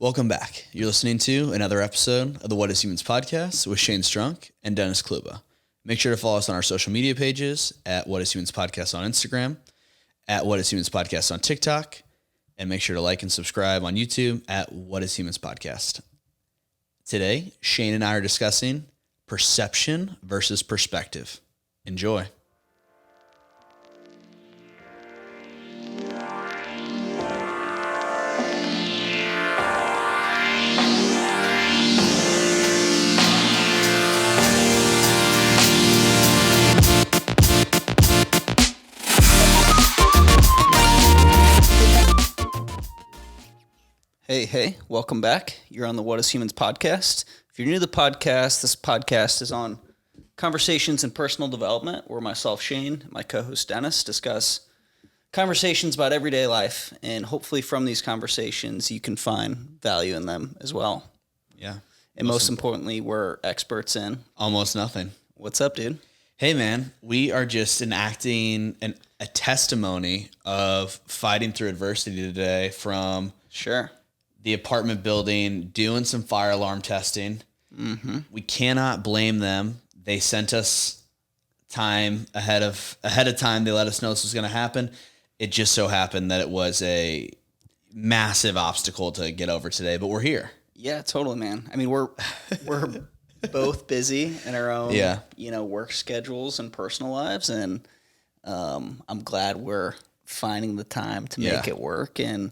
Welcome back. You're listening to another episode of the What is Humans podcast with Shane Strunk and Dennis Kluba. Make sure to follow us on our social media pages at What is Humans podcast on Instagram, at What is Humans podcast on TikTok, and make sure to like and subscribe on YouTube at What is Humans podcast. Today, Shane and I are discussing perception versus perspective. Enjoy. Hey, welcome back. You're on the What is Humans podcast. If you're new to the podcast, this podcast is on conversations in personal development where myself, Shane, and my co-host Dennis discuss conversations about everyday life. And hopefully from these conversations, you can find value in them as well. Yeah. And most importantly, we're experts in almost nothing. What's up, dude? Hey, man, we are just enacting a testimony of fighting through adversity today from Sure. the apartment building, doing some fire alarm testing. Mm-hmm. We cannot blame them. They sent us time ahead of time. They let us know this was going to happen. It just so happened that it was a massive obstacle to get over today, but we're here. Yeah, totally, man. I mean, we're both busy in our own, work schedules and personal lives, and I'm glad we're finding the time to make it work. And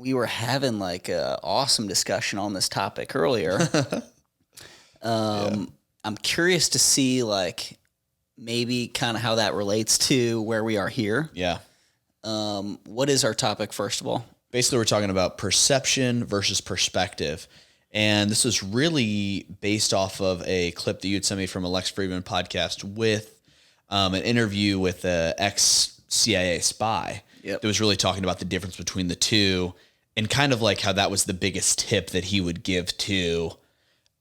we were having like a awesome discussion on this topic earlier. I'm curious to see like maybe kind of how that relates to where we are here. Yeah. What is our topic, first of all? Basically, we're talking about perception versus perspective. And this was really based off of a clip that you had sent me from a Lex Friedman podcast with an interview with an ex-CIA spy that was really talking about the difference between the two and kind of like how that was the biggest tip that he would give to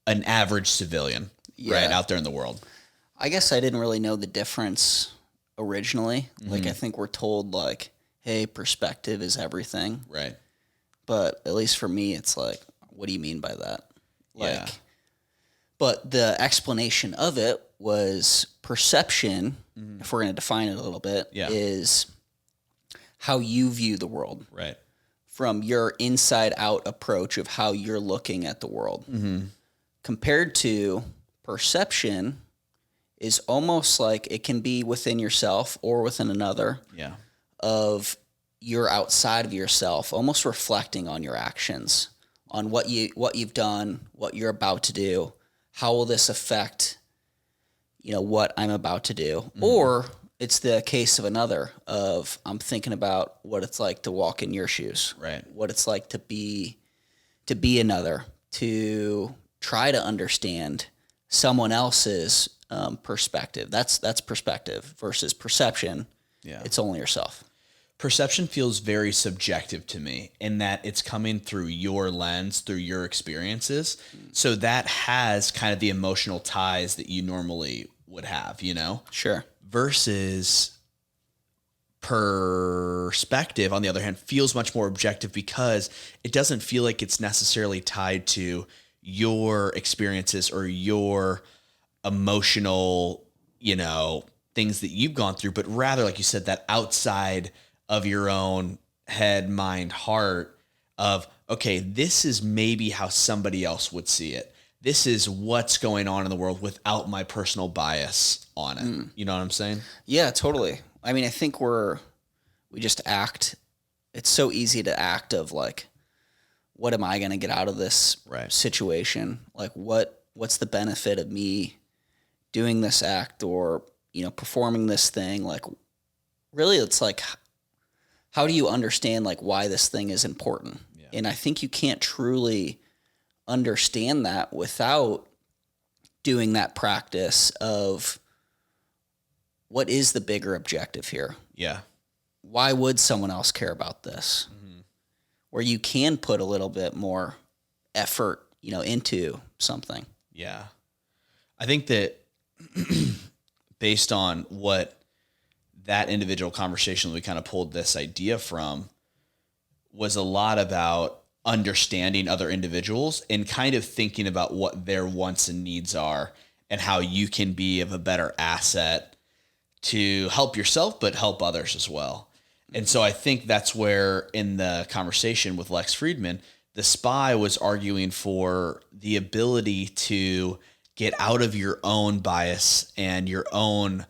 an average civilian right out there in the world. I guess I didn't really know the difference originally. Mm-hmm. Like I think we're told like, hey, perspective is everything. Right. But at least for me, it's like, what do you mean by that? But the explanation of it was perception, if we're going to define it a little bit, is how you view the world. Right. From your inside out approach of how you're looking at the world. Mm-hmm. Compared to perception is almost like it can be within yourself or within another. Yeah. Of you're outside of yourself, almost reflecting on your actions, on what you've done, what you're about to do. How will this affect, what I'm about to do? Mm-hmm. Or it's the case of another of I'm thinking about what it's like to walk in your shoes. Right. What it's like to be another, to try to understand someone else's perspective. That's perspective versus perception. Yeah. It's only yourself. Perception feels very subjective to me in that it's coming through your lens, through your experiences. So that has kind of the emotional ties that you normally would have, Sure. Versus perspective, on the other hand, feels much more objective because it doesn't feel like it's necessarily tied to your experiences or your emotional, things that you've gone through, but rather, like you said, that outside of your own head, mind, heart of, okay, this is maybe how somebody else would see it. This is what's going on in the world without my personal bias on it. You know what I'm saying? Yeah, totally. I mean, I think we just act. It's so easy to act of like, what am I going to get out of this situation? Like what's the benefit of me doing this act or, performing this thing? Like really it's like, how do you understand like why this thing is important? Yeah. And I think you can't truly understand that without doing that practice of what is the bigger objective here? Yeah. Why would someone else care about this? Mm-hmm. Where you can put a little bit more effort, into something. Yeah. I think that based on what that individual conversation we kind of pulled this idea from, was a lot about understanding other individuals and kind of thinking about what their wants and needs are and how you can be of a better asset to help yourself, but help others as well. And so I think that's where in the conversation with Lex Friedman, the spy was arguing for the ability to get out of your own bias and your own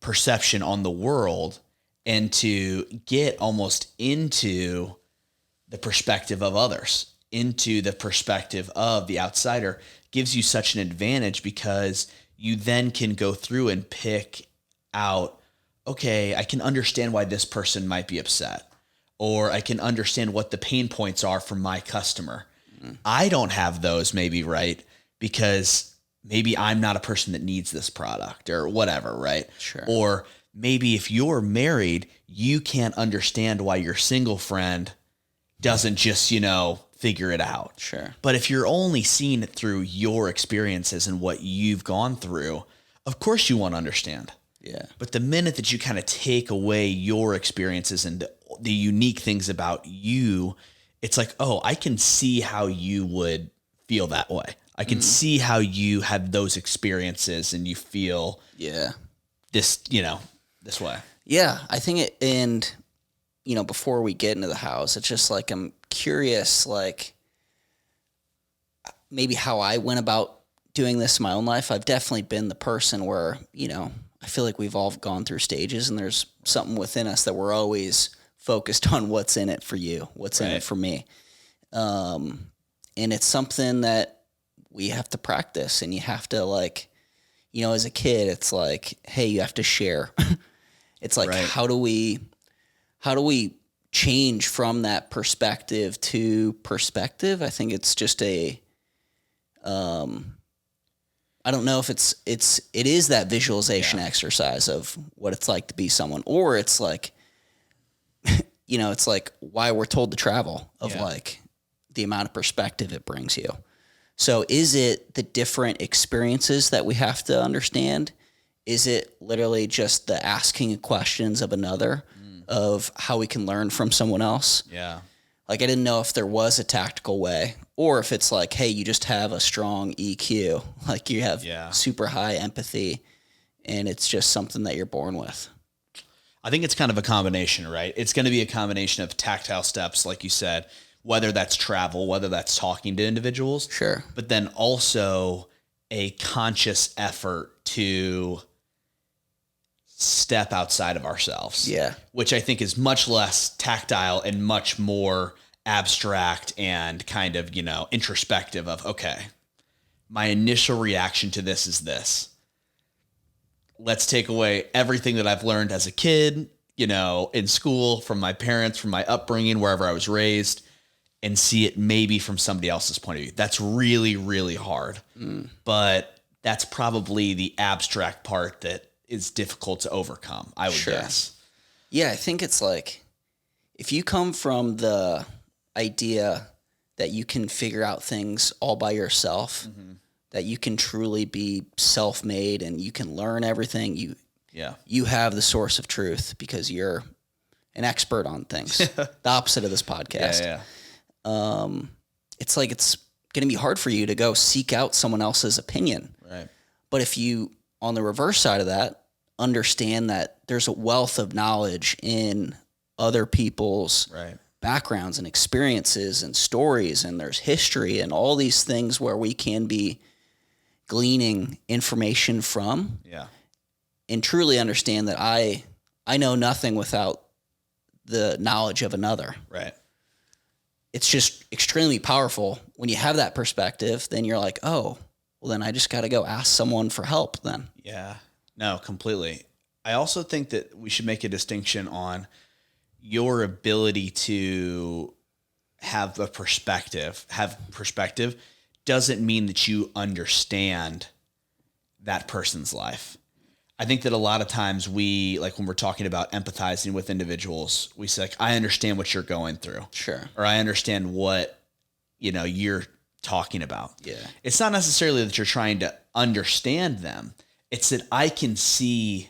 perception on the world and to get almost into the perspective of others, into the perspective of the outsider, gives you such an advantage because you then can go through and pick out, okay, I can understand why this person might be upset, or I can understand what the pain points are from my customer. I don't have those maybe, right? Because maybe I'm not a person that needs this product or whatever, right? Sure. Or maybe if you're married, you can't understand why your single friend doesn't just, figure it out. Sure. But if you're only seeing it through your experiences and what you've gone through, of course you want to understand. Yeah. But the minute that you kind of take away your experiences and the unique things about you, it's like, oh, I can see how you would feel that way. I can see how you had those experiences and you feel this, this way. Yeah. I think it, and, before we get into the house, it's just like, I'm curious, like maybe how I went about doing this in my own life. I've definitely been the person where, I feel like we've all gone through stages and there's something within us that we're always focused on what's in it for you, what's in it for me. And it's something that we have to practice, and you have to, like, as a kid, it's like, hey, you have to share. It's like, how do we change from that perspective to perspective? I think it's just I don't know if it is that visualization exercise of what it's like to be someone, or it's like, it's like why we're told to travel, of like the amount of perspective it brings you. So is it the different experiences that we have to understand? Is it literally just the asking questions of another, of how we can learn from someone else? Yeah. Like, I didn't know if there was a tactical way, or if it's like, hey, you just have a strong EQ, like you have super high empathy, and it's just something that you're born with. I think it's kind of a combination, right? It's going to be a combination of tactile steps, like you said, whether that's travel, whether that's talking to individuals. Sure. But then also a conscious effort to step outside of ourselves. Yeah. Which I think is much less tactile and much more abstract and kind of, introspective of, okay, my initial reaction to this is this. Let's take away everything that I've learned as a kid, in school, from my parents, from my upbringing, wherever I was raised, and see it maybe from somebody else's point of view. That's really, really hard. But that's probably the abstract part that is difficult to overcome, I would guess. Yeah, I think it's like, if you come from the idea that you can figure out things all by yourself, that you can truly be self-made and you can learn everything, you have the source of truth because you're an expert on things. The opposite of this podcast. It's like, it's going to be hard for you to go seek out someone else's opinion. Right. But if you, on the reverse side of that, understand that there's a wealth of knowledge in other people's backgrounds and experiences and stories, and there's history and all these things where we can be gleaning information from, and truly understand that I know nothing without the knowledge of another. Right. It's just extremely powerful when you have that perspective. Then you're like, oh, well, then I just got to go ask someone for help then. Yeah, no, completely. I also think that we should make a distinction on your ability to have perspective doesn't mean that you understand that person's life. I think that a lot of times we, like when we're talking about empathizing with individuals, we say, like, I understand what you're going through. Sure. Or I understand what, you're talking about. Yeah. It's not necessarily that you're trying to understand them. It's that I can see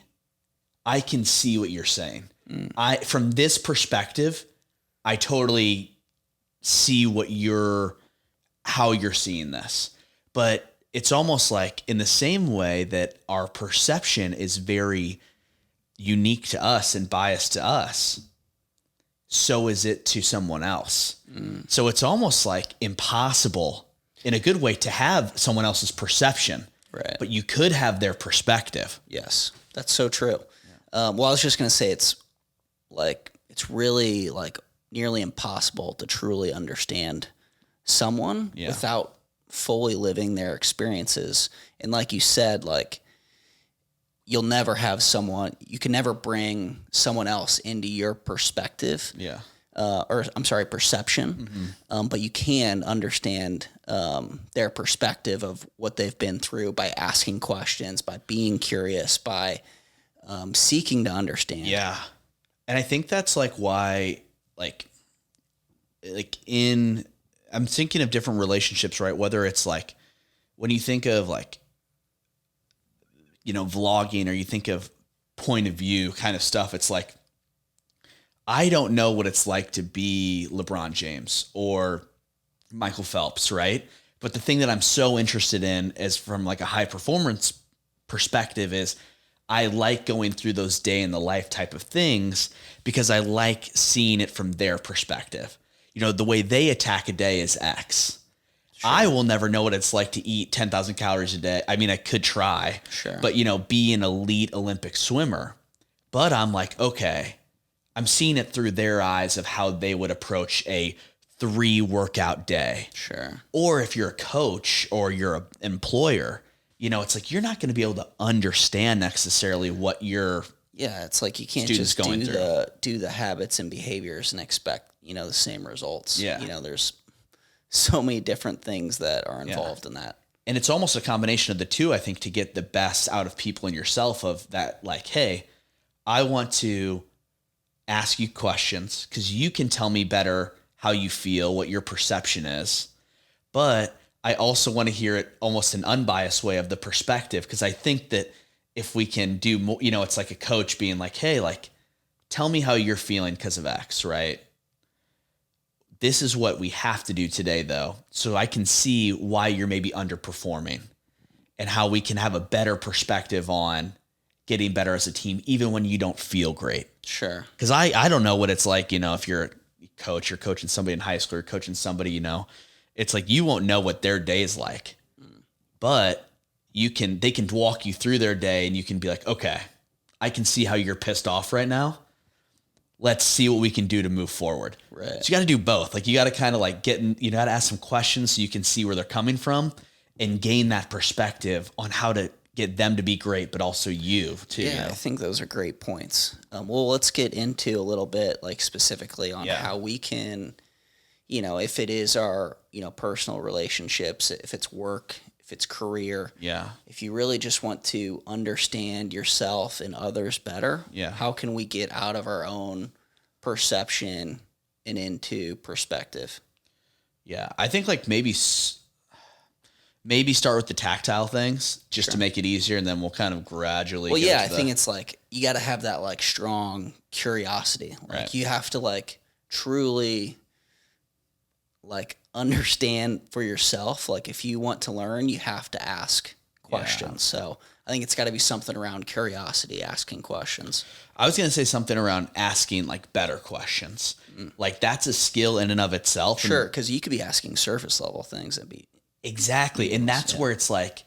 what you're saying. From this perspective, I totally see how you're seeing this. But it's almost like in the same way that our perception is very unique to us and biased to us, so is it to someone else. So it's almost like impossible in a good way to have someone else's perception, Right. but you could have their perspective. Yes, that's so true. Well, I was just going to say it's really like nearly impossible to truly understand someone without fully living their experiences. And like you said, like you can never bring someone else into your perspective. Yeah. Perception. But you can understand their perspective of what they've been through by asking questions, by being curious, by seeking to understand. Yeah. And I think that's like why, I'm thinking of different relationships, right? Whether it's like when you think of vlogging, or you think of point of view kind of stuff, it's like, I don't know what it's like to be LeBron James or Michael Phelps, right? But the thing that I'm so interested in is from like a high performance perspective is I like going through those day in the life type of things because I like seeing it from their perspective. The way they attack a day is X. Sure. I will never know what it's like to eat 10,000 calories a day. I mean, I could try, but be an elite Olympic swimmer. But I'm like, okay, I'm seeing it through their eyes of how they would approach a 3 workout day. Sure. Or if you're a coach or you're an employer, it's like you're not going to be able to understand necessarily what your it's like you can't just do the habits and behaviors and expect the same results. Yeah. There's so many different things that are involved in that. And it's almost a combination of the two, I think, to get the best out of people and yourself of that, like, hey, I want to ask you questions because you can tell me better how you feel, what your perception is. But I also want to hear it almost an unbiased way of the perspective, because I think that if we can do more, it's like a coach being like, hey, like, tell me how you're feeling because of X, right? This is what we have to do today, though, so I can see why you're maybe underperforming and how we can have a better perspective on getting better as a team, even when you don't feel great. Sure. Because I don't know what it's like, if you're a coach, you're coaching somebody in high school, you're coaching somebody, it's like you won't know what their day is like. But they can walk you through their day and you can be like, okay, I can see how you're pissed off right now. Let's see what we can do to move forward. Right. So you got to do both. Like you got to kind of like you got to ask some questions so you can see where they're coming from and gain that perspective on how to get them to be great, but also you too. Yeah, I think those are great points. Well, let's get into a little bit like specifically on how we can, if it is our, personal relationships, if it's work, if it's career. Yeah. If you really just want to understand yourself and others better, how can we get out of our own perception and into perspective? Yeah. I think like maybe start with the tactile things just to make it easier, and then we'll kind of gradually. Well, I think it's like you got to have that like strong curiosity. Like you have to like truly like understand for yourself. Like if you want to learn, you have to ask questions. So I think it's got to be something around curiosity, asking questions. I was going to say something around asking like better questions. Like that's a skill in and of itself. Sure. Cause you could be asking surface level things that'd be. Exactly. And that's where it's like,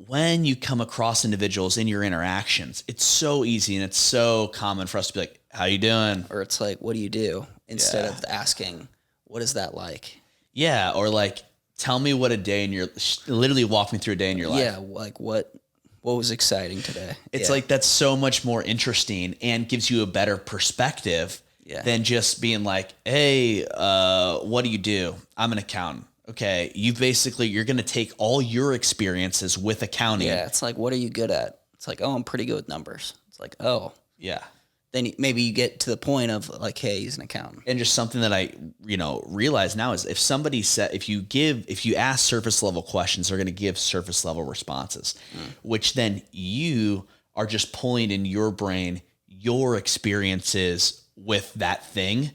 when you come across individuals in your interactions, it's so easy and it's so common for us to be like, how you doing? Or it's like, what do you do? Instead of asking, what is that like? Yeah. Or like, tell me what a day in your, literally walk me through a day in your life. Yeah. Like what was exciting today? It's like, that's so much more interesting and gives you a better perspective than just being like, hey, what do you do? I'm an accountant. Okay. You're going to take all your experiences with accounting. Yeah. It's like, what are you good at? It's like, oh, I'm pretty good with numbers. It's like, oh. Yeah. Then maybe you get to the point of like, hey, he's an accountant. And just something that I, realize now is if somebody said, if you ask surface level questions, they're going to give surface level responses, which then you are just pulling in your brain, your experiences with that thing.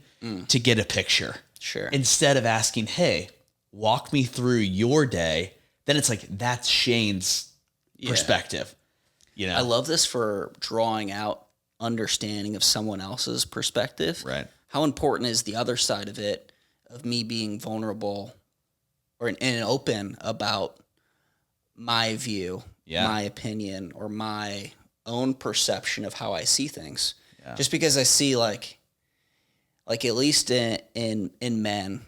to get a picture. Sure. Instead of asking, hey, walk me through your day, then it's like, that's Shane's perspective. You know, I love this for drawing out understanding of someone else's perspective. Right. How important is the other side of it, of me being vulnerable and open about my view, my opinion, or my own perception of how I see things. Yeah. Just because I see like at least in men,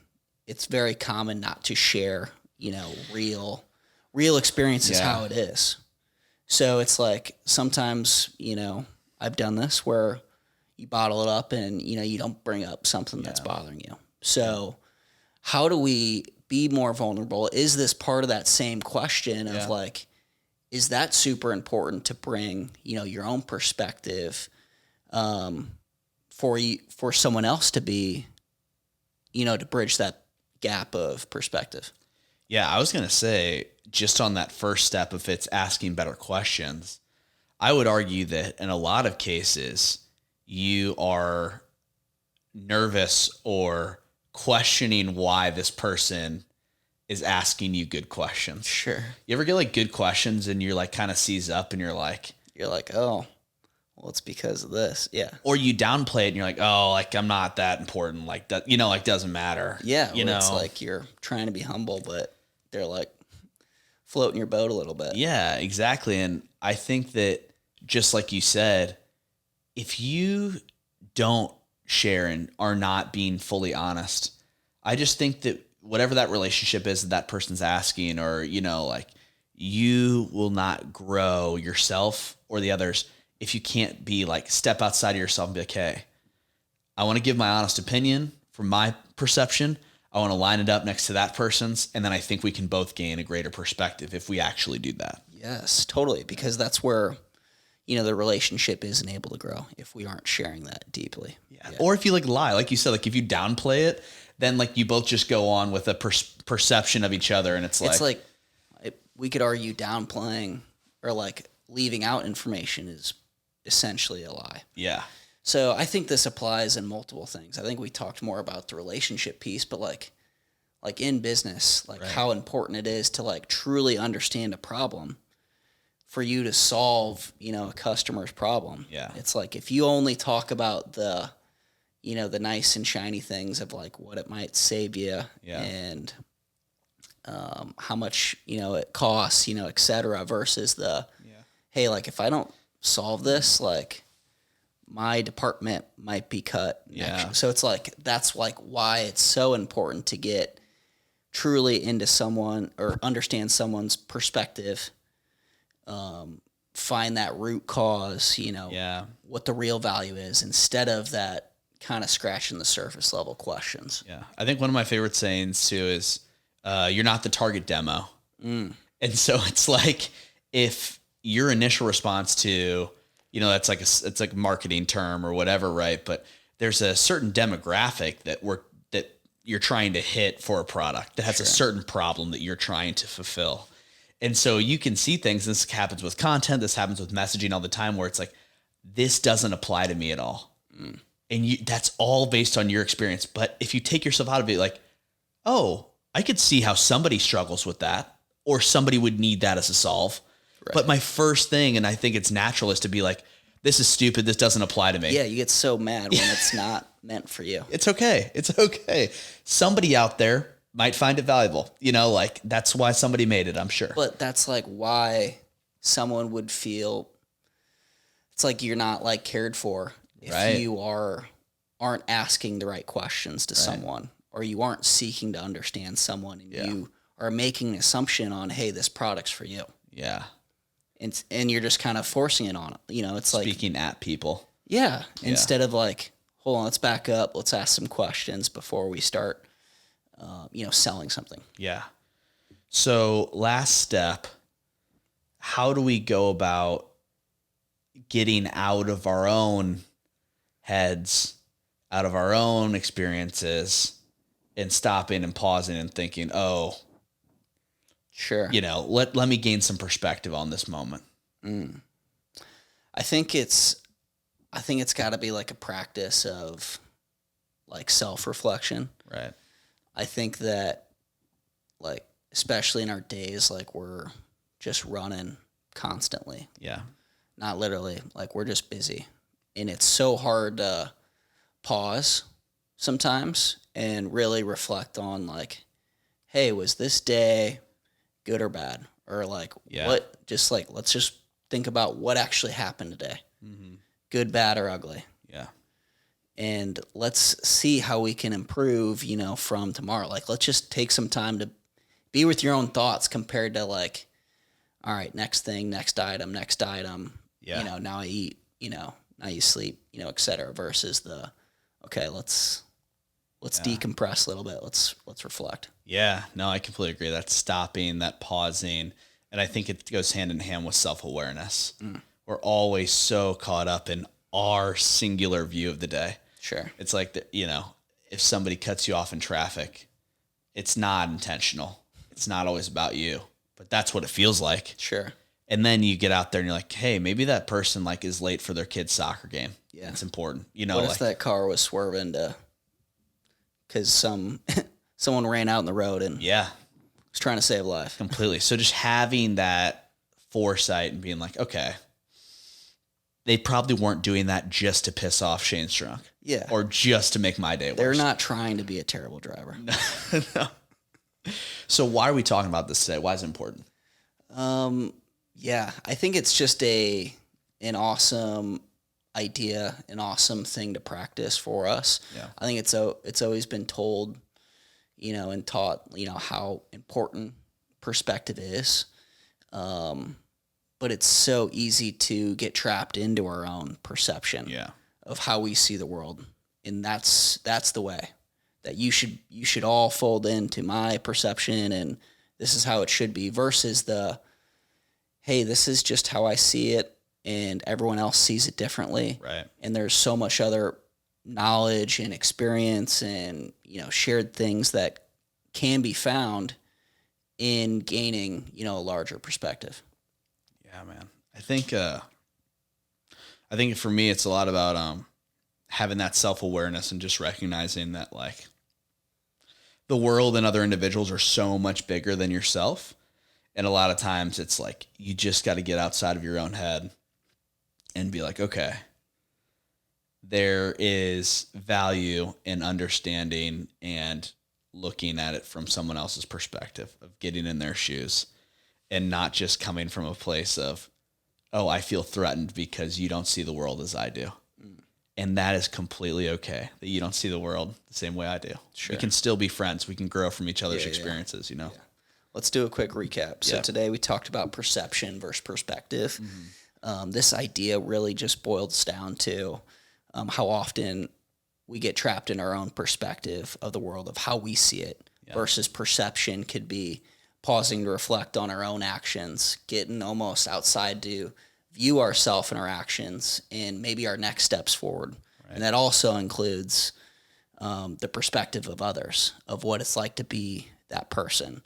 it's very common not to share, you know, real experiences, how it is. So it's like sometimes, you know, I've done this where you bottle it up and, you know, you don't bring up something that's bothering you. So how do we be more vulnerable? Is this part of that same question of like, is that super important to bring, you know, your own perspective for someone else to be, you know, to bridge that gap of perspective? Yeah, I was going to say, just on that first step, if it's asking better questions, I would argue that in a lot of cases, you are nervous or questioning why this person is asking you good questions. Sure. You ever get like good questions and you're like kind of seize up and you're like, oh, well, it's because of this. Yeah. Or you downplay it and you're like, oh, like I'm not that important. Like that, you know, like doesn't matter. Yeah. You know, it's like you're trying to be humble, but they're like floating your boat a little bit. Yeah, exactly. And I think that just like you said, if you don't share and are not being fully honest, I just think that whatever that relationship is that person's asking, or, you know, like you will not grow yourself or the others if you can't be like, step outside of yourself and be like, hey, I want to give my honest opinion from my perception. I want to line it up next to that person's. And then I think we can both gain a greater perspective if we actually do that. Yes, totally. Because that's where, you know, the relationship isn't able to grow if we aren't sharing that deeply. Yeah. Or if you like lie, like you said, like if you downplay it, then like you both just go on with a perception of each other. And it's like we could argue downplaying or like leaving out information is essentially a lie. Yeah. So I think this applies in multiple things. I think we talked more about the relationship piece, but like in business, like how important it is to like truly understand a problem for you to solve, you know, a customer's problem. Yeah. It's like if you only talk about the, you know, the nice and shiny things of like what it might save you and how much, you know, it costs, you know, et cetera, versus the, hey, like if I don't solve this, like my department might be cut. Yeah. So it's like, that's like why it's so important to get truly into someone or understand someone's perspective, find that root cause, you know, what the real value is, instead of that kind of scratching the surface level questions. Yeah. I think one of my favorite sayings too is, you're not the target demo. And so it's like, if your initial response to, you know, that's like it's like a marketing term or whatever, right? But there's a certain demographic that you're trying to hit for a product that has a certain problem that you're trying to fulfill. And so you can see things, this happens with content, this happens with messaging all the time, where it's like, this doesn't apply to me at all. And that's all based on your experience. But if you take yourself out of it, like, oh, I could see how somebody struggles with that, or somebody would need that as a solve. Right. But my first thing, and I think it's natural, is to be like, this is stupid. This doesn't apply to me. Yeah, you get so mad when it's not meant for you. It's okay. It's okay. Somebody out there might find it valuable. You know, like that's why somebody made it, I'm sure. But that's like why someone would feel it's like you're not like cared for if you aren't asking the right questions to someone, or you aren't seeking to understand someone, and you are making an assumption on, hey, this product's for you. Yeah. And you're just kind of forcing it on it. You know, it's like speaking at people. Yeah. Instead of like, hold on, let's back up. Let's ask some questions before we start, you know, selling something. Yeah. So last step, how do we go about getting out of our own heads, out of our own experiences, and stopping and pausing and thinking, oh, sure, you know, let me gain some perspective on this moment. I think it's got to be like a practice of like self-reflection. Right. I think that, like, especially in our days, like, we're just running constantly. Yeah. Not literally, like, we're just busy. And it's so hard to pause sometimes and really reflect on, like, hey, was this day good or bad? Or, like, what, just like, let's just think about what actually happened today. Mm-hmm. Good, bad, or ugly. Yeah. And let's see how we can improve, you know, from tomorrow. Like, let's just take some time to be with your own thoughts compared to, like, all right, next thing, next item, Yeah. you know, now I eat, you know, now you sleep, you know, et cetera, versus the, okay, let's decompress a little bit. Let's reflect. Yeah, no, I completely agree. That stopping, that pausing. And I think it goes hand in hand with self-awareness. We're always so caught up in our singular view of the day. Sure. It's like, you know, if somebody cuts you off in traffic, it's not intentional. It's not always about you, but that's what it feels like. Sure. And then you get out there and you're like, hey, maybe that person like is late for their kid's soccer game. Yeah. It's important. You know, What like, if that car was swerving because someone ran out in the road and yeah, was trying to save life? completely. So just having that foresight and being like, okay, they probably weren't doing that just to piss off Shane Strunk. Yeah. Or just to make my day worse. They're not trying to be a terrible driver. No. So why are we talking about this today? Why is it important? Yeah, I think it's just an awesome idea, an awesome thing to practice for us. Yeah. I think it's always been told, you know, and taught, you know, how important perspective is. But it's so easy to get trapped into our own perception of how we see the world. And that's the way that you should all fold into my perception and this is how it should be versus the, hey, this is just how I see it and everyone else sees it differently. Right. And there's so much other knowledge and experience and, you know, shared things that can be found in gaining, you know, a larger perspective. Yeah, man. I think for me, it's a lot about having that self-awareness and just recognizing that like the world and other individuals are so much bigger than yourself. And a lot of times it's like, you just got to get outside of your own head and be like, okay, there is value in understanding and looking at it from someone else's perspective of getting in their shoes and not just coming from a place of, oh, I feel threatened because you don't see the world as I do. And that is completely okay that you don't see the world the same way I do. Sure. We can still be friends. We can grow from each other's experiences, you know? Yeah. Let's do a quick recap. So today we talked about perception versus perspective. This idea really just boils down to how often we get trapped in our own perspective of the world, of how we see it, versus perception could be pausing to reflect on our own actions, getting almost outside to view ourselves and our actions and maybe our next steps forward. Right. And that also includes the perspective of others, of what it's like to be that person,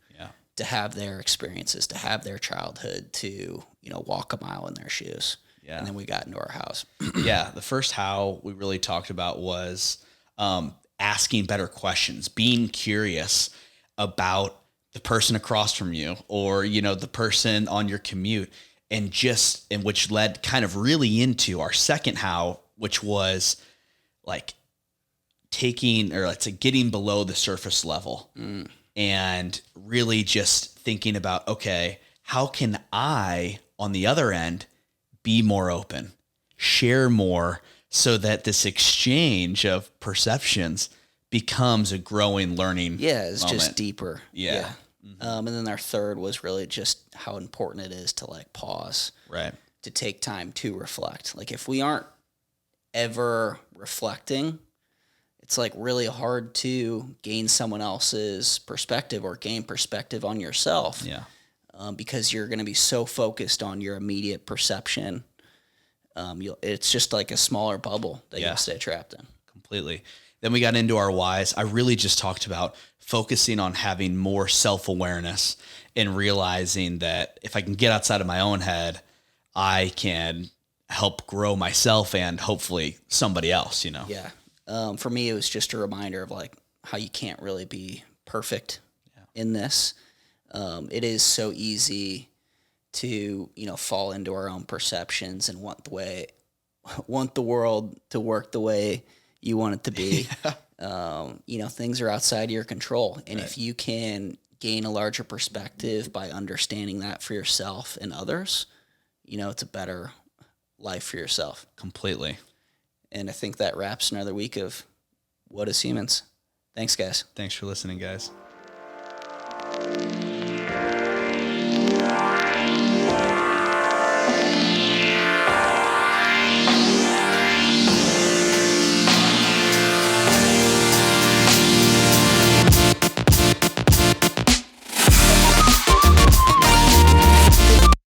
to have their experiences, to have their childhood, to, you know, walk a mile in their shoes. Yeah. And then we got into our house. The first how we really talked about was asking better questions, being curious about the person across from you or, you know, the person on your commute. And which led kind of really into our second how, which was like taking or let's say getting below the surface level and really just thinking about, okay, how can I on the other end be more open, share more so that this exchange of perceptions becomes a growing learning. Yeah, it's moment. Just deeper. Yeah. And then our third was really just how important it is to like pause, right? To take time to reflect. Like if we aren't ever reflecting, it's like really hard to gain someone else's perspective or gain perspective on yourself. Yeah. Because you're going to be so focused on your immediate perception. It's just like a smaller bubble that you'll stay trapped in. Completely. Then we got into our whys. I really just talked about focusing on having more self-awareness and realizing that if I can get outside of my own head, I can help grow myself and hopefully somebody else, you know? Yeah. For me, it was just a reminder of like how you can't really be perfect in this. It is so easy to, fall into our own perceptions and want the world to work the way you want it to be. Things are outside your control. And if you can gain a larger perspective by understanding that for yourself and others, it's a better life for yourself. Completely. And I think that wraps another week of What is Humans. Thanks, guys. Thanks for listening, guys.